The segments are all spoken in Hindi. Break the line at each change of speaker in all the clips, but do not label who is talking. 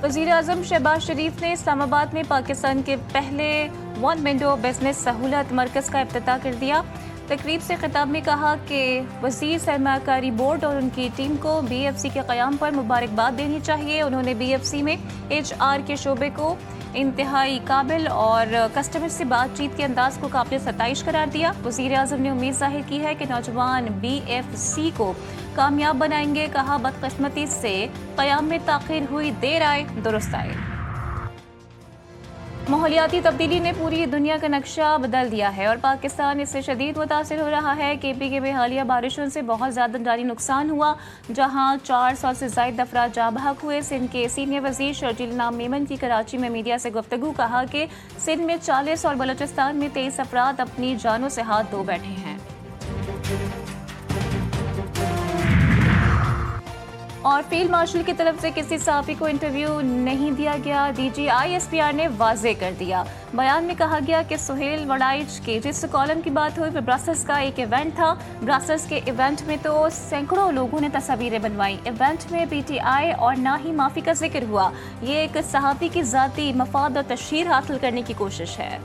वज़ीर आज़म शहबाज शरीफ ने इस्लामाबाद में पाकिस्तान के पहले वन विंडो बिजनेस सहूलत मरकज़ का इफ्तिताह कर दिया। तकरीब से खिताब में कहा कि वज़ीर सरमाकारी बोर्ड और उनकी टीम को BFC के क़याम पर मुबारकबाद देनी चाहिए। उन्होंने BFC में HR के शोबे को इंतहाई काबिल और कस्टमर से बातचीत के अंदाज को काबिल सताइश करार दिया। वज़ीर आज़म ने उम्मीद जाहिर की है कि नौजवान BFC को कामयाब बनाएंगे। कहा, बदकिस्मती से क़याम में ताख़ीर हुई, देर आए दुरुस्त आए। माहौलियाती तब्दीली ने पूरी दुनिया का नक्शा बदल दिया है और पाकिस्तान इससे शदीद मुतासिर हो रहा है। KPK में हालिया बारिशों से बहुत ज़्यादा जानी नुकसान हुआ, जहाँ 400 से ज़ायद अफराद जाँ बहक हुए। सिंध के सीनियर वज़ीर शर्जील नाम मेमन की कराची में मीडिया से गुफ्तगू। कहा कि सिंध में 40 और बलोचिस्तान में 23 अफराद अपनी जानों से हाथ धो बैठे हैं। और फील्ड मार्शल की तरफ से किसी सहाफ़ी को इंटरव्यू नहीं दिया गया, DG ISPR ने वाजे कर दिया। बयान में कहा गया कि सुहेल वड़ाइच के जिस कॉलम की बात हुई वह ब्रसेल्स का एक इवेंट था। ब्रसेल्स के इवेंट में तो सैकड़ों लोगों ने तस्वीरें बनवाई। इवेंट में PTI और ना ही माफ़ी का जिक्र हुआ। ये एक सहाफ़ी की ज़ाती मफाद और तशहीर हासिल करने की कोशिश है।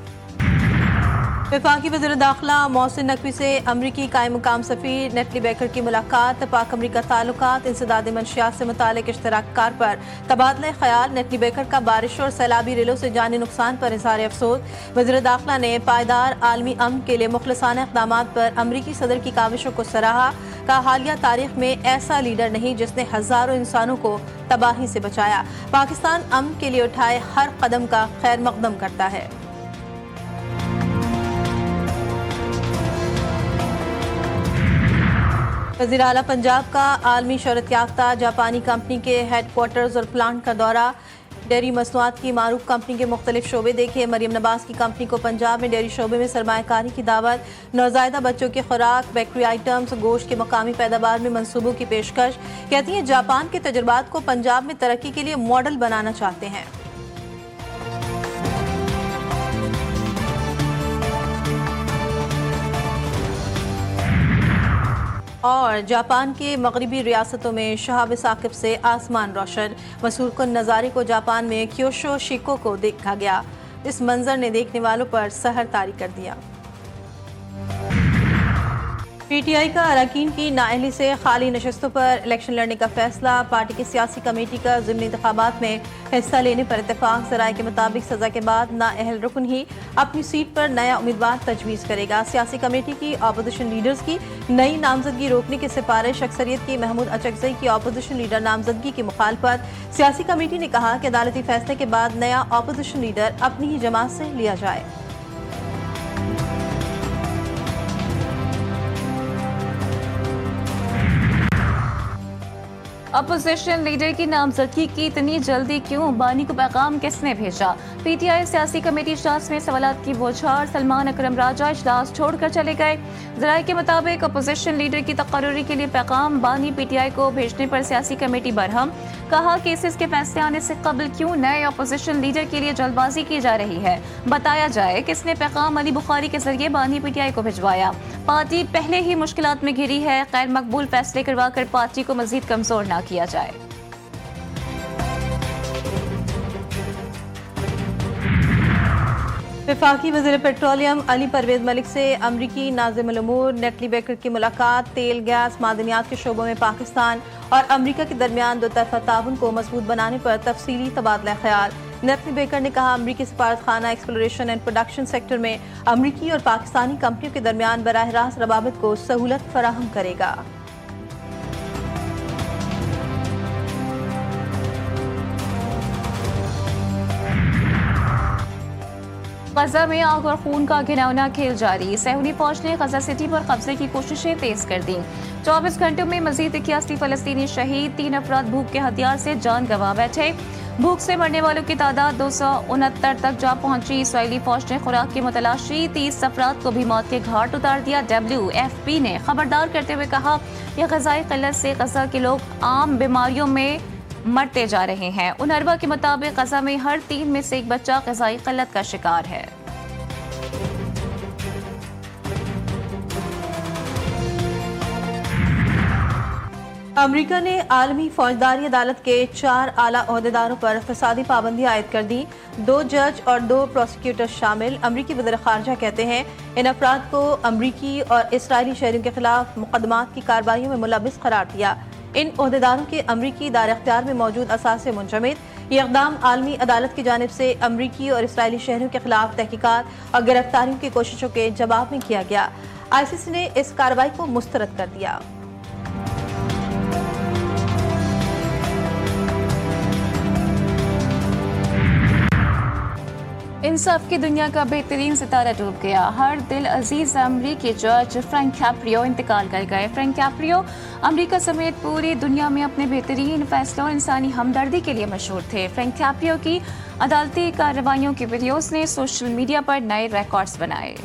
वफाकी वज़ीर दाखिला मोहसिन नकवी से अमरीकी कायम मुकाम सफ़ीर नेटली बेकर की मुलाकात। पाक अमरीका ताल्लुकात इंसदादी मंशियात से मुतालिक इश्तराककार पर तबादला ख्याल। नेटली बेकर का बारिश और सैलाबी रेलों से जानी नुकसान पर इज़हार अफसोस। वज़ीर दाखिला ने पायदार आलमी अमन के लिए मुखलसाना इक़दामात पर अमरीकी सदर की काविशों को सराहा। का हालिया तारीख में ऐसा लीडर नहीं जिसने हज़ारों इंसानों को तबाही से बचाया। पाकिस्तान अमन के लिए उठाए हर कदम का खैर मकदम करता है। वज़ीर आला पंजाब का आलमी शोहरत याफ्ता जापानी कंपनी के हेडक्वार्टर्स और प्लांट का दौरा। डेयरी मसनूआत की मारूफ कंपनी के मुख्तलिफ शोबे देखे। मरियम नवाज की कंपनी को पंजाब में डेयरी शोबे में सरमायाकारी की दावत। नौज़ायदा बच्चों की खुराक, बेकरी आइटम्स, गोश्त के मकामी पैदावार में मनसूबों की पेशकश। कहती हैं जापान के तजुर्बात को पंजाब में तरक्की के लिए मॉडल बनाना चाहते हैं। और जापान के मगरबी रियासतों में शहाब साकिब से आसमान रोशन। मसूर कुन नज़ारे को जापान में क्योशो शिको को देखा गया। इस मंजर ने देखने वालों पर सहर तारी कर दिया। PTI का अरकान की नाअहली से खाली नशस्तों पर इलेक्शन लड़ने का फैसला। पार्टी की सियासी कमेटी का ज़िमनी इंतखाबात में हिस्सा लेने पर इत्तेफाक। ज़राए के मुताबिक सज़ा के बाद नाअहल रुकन ही अपनी सीट पर नया उम्मीदवार तजवीज़ करेगा। सियासी कमेटी की अपोजिशन लीडर्स की नई नामजदगी रोकने की सिफारिश। अक्सरियत की महमूद अचकज़ई की अपोजिशन लीडर नामजदगी की मुखालफत। सियासी कमेटी ने कहा कि अदालती फैसले के बाद नया अपोजिशन लीडर अपनी ही जमात से लिया जाए।
अपोजिशन लीडर की नामजदगी की इतनी जल्दी क्यों? बानी को पैगाम किसने भेजा? PTI सियासी कमेटी इजलास में सवालात की बौछार। सलमान अकरम राजा इजलास छोड़कर चले गए। ज़राए के मुताबिक अपोजिशन लीडर की तकर्रुरी के लिए पैगाम बानी PTI को भेजने पर सियासी कमेटी बरहम। कहा केसेस के फैसले आने से कबल क्यों नए अपोजिशन लीडर के लिए जल्दबाजी की जा रही है। बताया जाए किसने पैगाम अली बुखारी के जरिए बानी PTI को भिजवाया। पार्टी पहले ही मुश्किलात में घिरी है। गैर मकबूल फैसले करवाकर पार्टी को मजीद कमजोर ना किया जाए।
वफाकी वज़ीर पेट्रोलियम अली परवेज मलिक से अमरीकी नाज़िमुल उमूर नेटली बेकर की मुलाकात। तेल, गैस, मादनियात के शोबों में पाकिस्तान और अमरीका के दरमियान दो तरफ़ा ताउन को मजबूत बनाने पर तफसीली तबादला ख्याल। नेटली बेकर ने कहा अमरीकी सफारत खाना एक्सप्लोरेशन एंड प्रोडक्शन सेक्टर में अमरीकी और पाकिस्तानी कंपनियों के दरमियान बराह रास्त रवाबित को सहूलत फराहम करेगा।
गजा में आग और खून का घिनौना खेल जारी। सहूनी फौज ने गजा सिटी पर कब्जे की कोशिशें तेज कर दी। 24 घंटों में मजीद 81 फलस्तीनी शहीद। 3 अफराद भूख के हथियार से जान गंवा बैठे। भूख से मरने वालों की तादाद 269 तक जा पहुंची। इसराइली फौज ने खुराक की मुतलाशी। 30 अफराद को भी मौत के घाट उतार दिया। WFP ने खबरदार करते हुए कहा कि ग़ज़ाई क़िल्लत से गजा के लोग आम बीमारियों में मरते जा रहे हैं। उनरवा के मुताबिक गजा में हर 3 में से 1 बच्चा ग़ज़ाई क़िल्लत का शिकार है।
अमेरिका ने आलमी फौजदारी अदालत के 4 आला ओहदेदारों पर इक़्तिसादी पाबंदी आयद कर दी। 2 जज और 2 प्रोसिक्यूटर शामिल। अमरीकी वज़ीर ख़ारजा कहते हैं इन अफराद को अमरीकी और इसराइली शहरियों के खिलाफ मुकदमात की कार्रवाइयों में मुलविस करार दिया। इन ओहदेदारों के अमरीकी दायर इख्तियार में मौजूद असासे मुंजमद। ये इक़दाम आलमी अदालत की जानिब से अमरीकी और इसराइली शहरियों के खिलाफ तहकीकात और गिरफ्तारियों की कोशिशों के जवाब में किया गया। ICC ने इस कार्रवाई को मुस्तरद कर दिया।
इंसाफ की दुनिया का बेहतरीन सितारा डूब गया। हर दिल अजीज अमरीकी जज फ्रैंक कैप्रियो इंतकाल कर गए। फ्रैंक कैप्रियो अमरीका समेत पूरी दुनिया में अपने बेहतरीन फैसलों और इंसानी हमदर्दी के लिए मशहूर थे। फ्रैंक कैप्रियो की अदालती कार्रवाइयों की वीडियोस ने सोशल मीडिया पर नए रिकॉर्ड्स बनाए।